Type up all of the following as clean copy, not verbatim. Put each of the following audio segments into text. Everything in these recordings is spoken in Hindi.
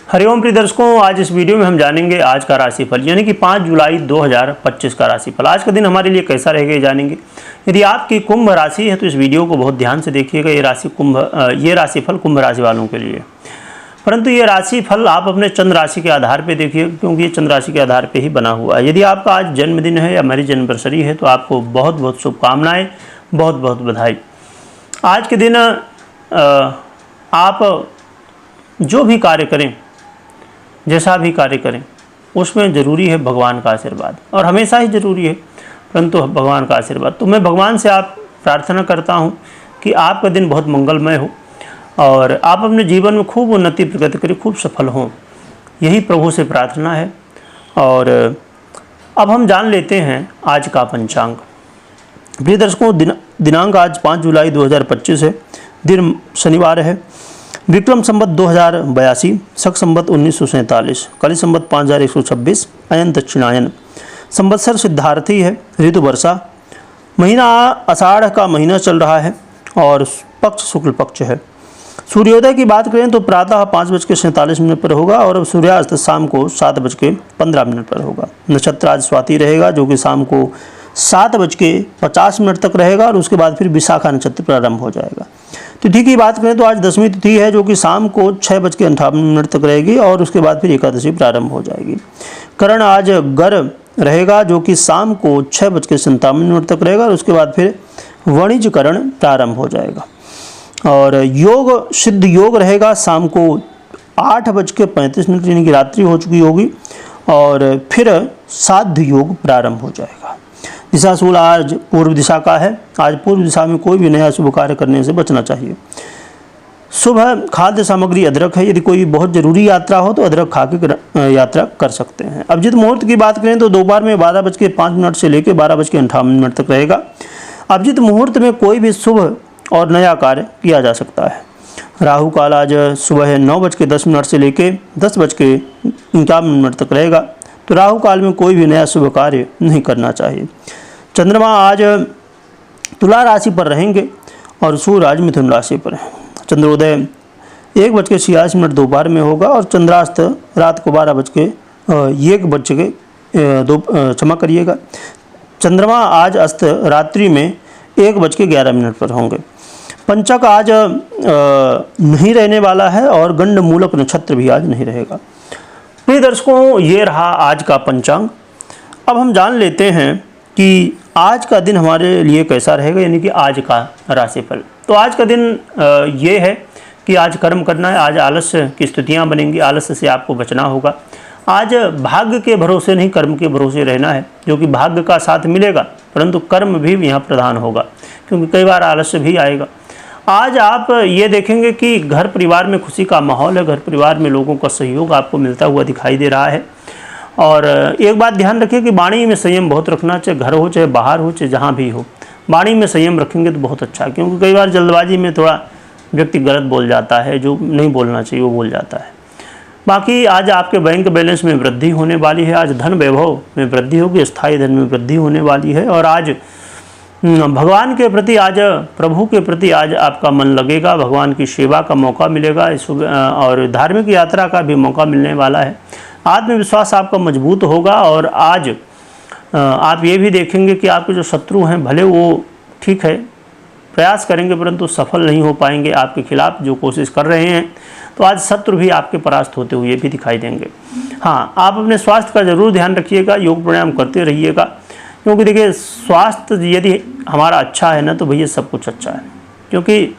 हरिओम प्रिय दर्शकों, आज इस वीडियो में हम जानेंगे आज का राशिफल यानी कि 5 जुलाई 2025 का राशिफल। आज का दिन हमारे लिए कैसा रहेगा ये जानेंगे। यदि आपकी कुंभ राशि है तो इस वीडियो को बहुत ध्यान से देखिएगा। ये राशिफल कुंभ राशि वालों के लिए, परंतु ये राशिफल आप अपने चंद्र राशि के आधार पर देखिए, क्योंकि ये चंद्र राशि के आधार पर ही बना हुआ है। यदि आपका आज जन्मदिन है या मैरिज एनिवर्सरी है तो आपको बहुत बहुत शुभकामनाएँ, बहुत बहुत बधाई। आज के दिन आप जो भी कार्य करें, जैसा भी कार्य करें, उसमें ज़रूरी है भगवान का आशीर्वाद, और हमेशा ही ज़रूरी है, परंतु भगवान का आशीर्वाद। तो मैं भगवान से आप प्रार्थना करता हूं कि आपका दिन बहुत मंगलमय हो और आप अपने जीवन में खूब उन्नति प्रगति करें, खूब सफल हों, यही प्रभु से प्रार्थना है। और अब हम जान लेते हैं आज का पंचांग। प्रिय दर्शकों, दिनांक आज 5 जुलाई 2025 है, दिन शनिवार है, विक्रम संवत 2082, शक संवत 1947, कली संवत 5126, अयन दक्षिणायन, संवत्सर सिद्धार्थी है, ऋतु वर्षा, महीना आषाढ़ का महीना चल रहा है और पक्ष शुक्ल पक्ष है। सूर्योदय की बात करें तो प्रातः 5:47 पर होगा और सूर्यास्त शाम को 7:15 पर होगा। नक्षत्र आज स्वाति रहेगा जो कि शाम को 7:50 तक रहेगा और उसके बाद फिर विशाखा नक्षत्र प्रारंभ हो जाएगा। तिथि की बात करें तो आज दशमी तिथि है जो कि शाम को 6:58 तक रहेगी और उसके बाद फिर एकादशी प्रारंभ हो जाएगी। करण आज गर रहेगा जो कि शाम को 6:57 तक रहेगा और उसके बाद फिर वाणिज्य करण प्रारंभ हो जाएगा। और योग सिद्ध योग रहेगा शाम को 8:35 यानी कि रात्रि हो चुकी होगी और फिर साध्य योग प्रारंभ हो जाएगा। दिशाशूल आज पूर्व दिशा का है। आज पूर्व दिशा में कोई भी नया शुभ कार्य करने से बचना चाहिए। शुभ खाद्य सामग्री अदरक है। यदि कोई बहुत जरूरी यात्रा हो तो अदरक खा के यात्रा कर सकते हैं। अभिजित मुहूर्त की बात करें तो दोपहर में 12:05 से लेकर 12:58 तक रहेगा। अभिजित मुहूर्त में कोई भी शुभ और नया कार्य किया जा सकता है। राहु काल आज सुबह 9:10 से लेकर 10:51 तक रहेगा, तो राहु काल में कोई भी नया शुभ कार्य नहीं करना चाहिए। चंद्रमा आज तुला राशि पर रहेंगे और सूर्य आज मिथुन राशि पर है। चंद्रोदय 1:86 दोपहर में होगा और चंद्रास्त रात को 12:01 क्षमा करिएगा। चंद्रमा आज अस्त रात्रि में 1:11 पर होंगे। पंचक आज नहीं रहने वाला है और गंड मूलक नक्षत्र भी आज नहीं रहेगा। प्रिय दर्शकों, ये रहा आज का पंचांग। अब हम जान लेते हैं कि आज का दिन हमारे लिए कैसा रहेगा, यानी कि आज का राशिफल। तो आज का दिन ये है कि आज कर्म करना है। आज आलस्य की स्थितियां बनेंगी, आलस्य से आपको बचना होगा। आज भाग्य के भरोसे नहीं, कर्म के भरोसे रहना है, जो कि भाग्य का साथ मिलेगा परंतु कर्म भी यहाँ प्रधान होगा, क्योंकि कई बार आलस्य भी आएगा। आज आप ये देखेंगे कि घर परिवार में खुशी का माहौल है, घर परिवार में लोगों का सहयोग आपको मिलता हुआ दिखाई दे रहा है। और एक बात ध्यान रखिए कि वाणी में संयम बहुत रखना, चाहे घर हो चाहे बाहर हो चाहे जहाँ भी हो, वाणी में संयम रखेंगे तो बहुत अच्छा है, क्योंकि कई बार जल्दबाजी में थोड़ा व्यक्ति गलत बोल जाता है, जो नहीं बोलना चाहिए वो बोल जाता है। बाकी आज आपके बैंक बैलेंस में वृद्धि होने वाली है। आज धन वैभव में वृद्धि होगी, स्थायी धन में वृद्धि होने वाली है। और आज भगवान के प्रति, आज प्रभु के प्रति आज आपका मन लगेगा, भगवान की सेवा का मौका मिलेगा और धार्मिक यात्रा का भी मौका मिलने वाला है। आत्मविश्वास आपका मजबूत होगा और आज आप ये भी देखेंगे कि आपके जो शत्रु हैं, भले वो ठीक है प्रयास करेंगे परंतु सफल नहीं हो पाएंगे आपके खिलाफ जो कोशिश कर रहे हैं, तो आज शत्रु भी आपके परास्त होते हुए भी दिखाई देंगे। हाँ, आप अपने स्वास्थ्य का ज़रूर ध्यान रखिएगा, योग प्राणायाम करते रहिएगा, क्योंकि देखिए स्वास्थ्य यदि हमारा अच्छा है ना तो भैया सब कुछ अच्छा है। क्योंकि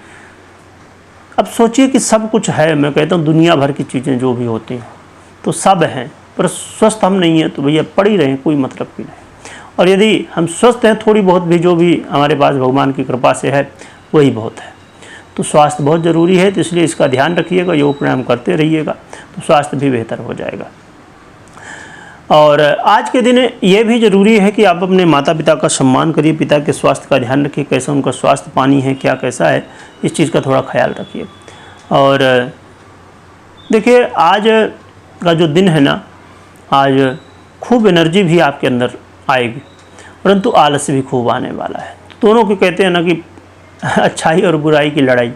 अब सोचिए कि सब कुछ है, मैं कहता हूँ दुनिया भर की चीज़ें जो भी होती हैं तो सब हैं, पर स्वस्थ हम नहीं हैं तो भैया पड़ ही रहें, कोई मतलब भी नहीं। और यदि हम स्वस्थ हैं, थोड़ी बहुत भी जो भी हमारे पास भगवान की कृपा से है वही बहुत है। तो स्वास्थ्य बहुत ज़रूरी है, तो इसलिए इसका ध्यान रखिएगा, योग प्राणायाम करते रहिएगा तो स्वास्थ्य भी बेहतर हो जाएगा। और आज के दिन ये भी ज़रूरी है कि आप अपने माता पिता का सम्मान करिए, पिता के स्वास्थ्य का ध्यान रखिए, कैसा उनका स्वास्थ्य पानी है, क्या कैसा है, इस चीज़ का थोड़ा ख्याल रखिए। और देखिए आज का जो दिन है ना, आज खूब एनर्जी भी आपके अंदर आएगी, परंतु आलस्य भी खूब आने वाला है। दोनों के कहते हैं ना कि अच्छाई और बुराई की लड़ाई,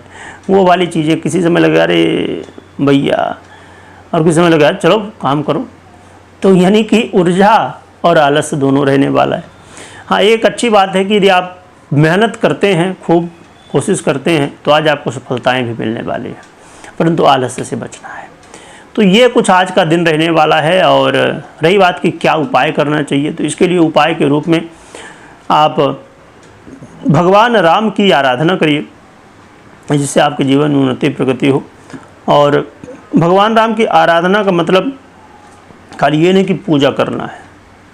वो वाली चीज़ें किसी समय लगा, अरे भैया और कुछ समय लगा चलो काम करो। तो यानी कि ऊर्जा और आलस दोनों रहने वाला है। हाँ, एक अच्छी बात है कि यदि आप मेहनत करते हैं, खूब कोशिश करते हैं, तो आज आपको सफलताएं भी मिलने वाली हैं, परंतु आलस्य से बचना है। तो ये कुछ आज का दिन रहने वाला है। और रही बात कि क्या उपाय करना चाहिए, तो इसके लिए उपाय के रूप में आप भगवान राम की आराधना करिए, जिससे आपके जीवन में उन्नति प्रगति हो। और भगवान राम की आराधना का मतलब खाली ये नहीं कि पूजा करना है,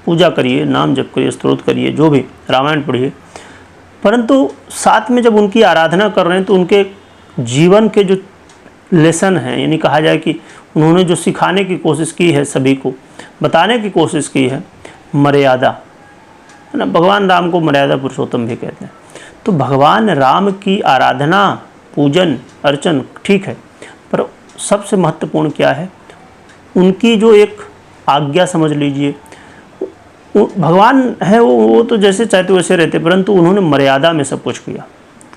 पूजा करिए, नाम जप करिए, स्तोत्र करिए, जो भी, रामायण पढ़िए, परंतु साथ में जब उनकी आराधना कर रहे हैं तो उनके जीवन के जो लेसन हैं, यानी कहा जाए कि उन्होंने जो सिखाने की कोशिश की है, सभी को बताने की कोशिश की है, मर्यादा है ना। भगवान राम को मर्यादा पुरुषोत्तम भी कहते हैं। तो भगवान राम की आराधना, पूजन अर्चन ठीक है, पर सबसे महत्वपूर्ण क्या है, उनकी जो एक आज्ञा समझ लीजिए। भगवान है वो तो जैसे चाहते वैसे रहते, परंतु उन्होंने मर्यादा में सब कुछ किया।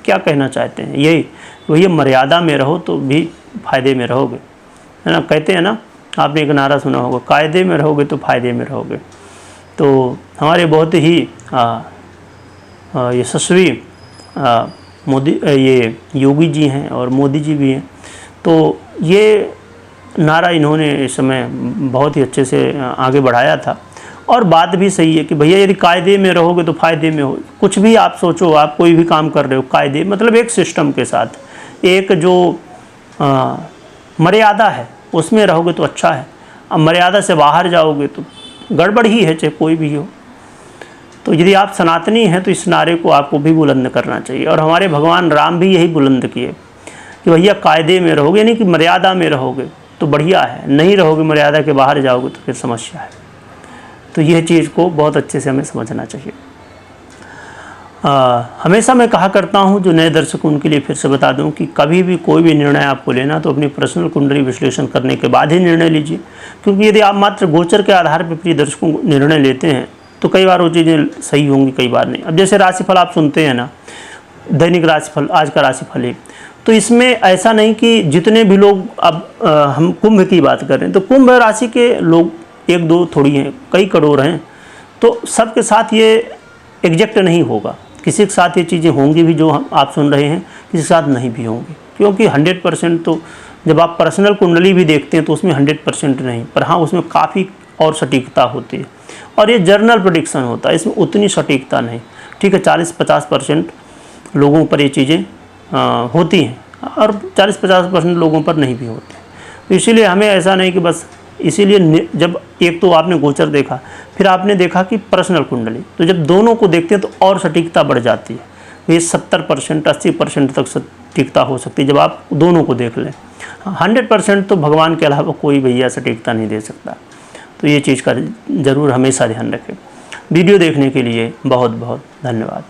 क्या कहना चाहते हैं, यही वही, मर्यादा में रहो तो भी फायदे में रहोगे, है ना। कहते हैं ना, आपने एक नारा सुना होगा, कायदे में रहोगे तो फायदे में रहोगे। तो हमारे बहुत ही यशस्वी मोदी, ये योगी जी हैं और मोदी जी भी हैं। तो ये नारा इन्होंने इस समय बहुत ही अच्छे से आगे बढ़ाया था। और बात भी सही है कि भैया यदि कायदे में रहोगे तो फ़ायदे में हो। कुछ भी आप सोचो, आप कोई भी काम कर रहे हो, कायदे मतलब एक सिस्टम के साथ, एक जो मर्यादा है उसमें रहोगे तो अच्छा है। अब मर्यादा से बाहर जाओगे तो गड़बड़ ही है, चाहे कोई भी हो। तो यदि आप सनातनी हैं तो इस नारे को आपको भी बुलंद करना चाहिए। और हमारे भगवान राम भी यही बुलंद किए कि भैया कायदे में रहोगे, यानी कि मर्यादा में रहोगे तो बढ़िया है, नहीं रहोगे मर्यादा के बाहर जाओगे तो फिर समस्या है। तो यह चीज़ को बहुत अच्छे से हमें समझना चाहिए। हमेशा मैं कहा करता हूं, जो नए दर्शक उनके लिए फिर से बता दूं कि कभी भी कोई भी निर्णय आपको लेना तो अपनी पर्सनल कुंडली विश्लेषण करने के बाद ही निर्णय लीजिए। क्योंकि यदि आप मात्र गोचर के आधार पर प्रिय दर्शकों निर्णय लेते हैं तो कई बार वो चीज़ें सही होंगी, कई बार नहीं। अब जैसे राशिफल आप सुनते हैं ना, दैनिक राशिफल, आज का राशिफल है, तो इसमें ऐसा नहीं कि जितने भी लोग, अब हम कुंभ की बात कर रहे हैं तो कुंभ राशि के लोग एक दो थोड़ी हैं, कई करोड़ हैं। तो सबके साथ ये एग्जैक्ट नहीं होगा, किसी के साथ ये चीज़ें होंगी भी जो आप सुन रहे हैं, किसी के साथ नहीं भी होंगी। क्योंकि 100% तो जब आप पर्सनल कुंडली भी देखते हैं तो उसमें 100% नहीं, पर हाँ उसमें काफ़ी और सटीकता होती है। और ये जर्नल प्रेडिक्शन होता है, इसमें उतनी सटीकता नहीं। ठीक है, 40-50% लोगों पर ये चीज़ें होती हैं और 40-50% लोगों पर नहीं भी होती। तो इसीलिए हमें ऐसा नहीं कि बस, इसीलिए जब एक तो आपने गोचर देखा, फिर आपने देखा कि पर्सनल कुंडली, तो जब दोनों को देखते हैं तो और सटीकता बढ़ जाती है। ये 70% 80% तक सटीकता हो सकती है जब आप दोनों को देख लें। 100% तो भगवान के अलावा कोई भैया सटीकता नहीं दे सकता। तो ये चीज़ का ज़रूर हमेशा ध्यान रखें। वीडियो देखने के लिए बहुत बहुत धन्यवाद।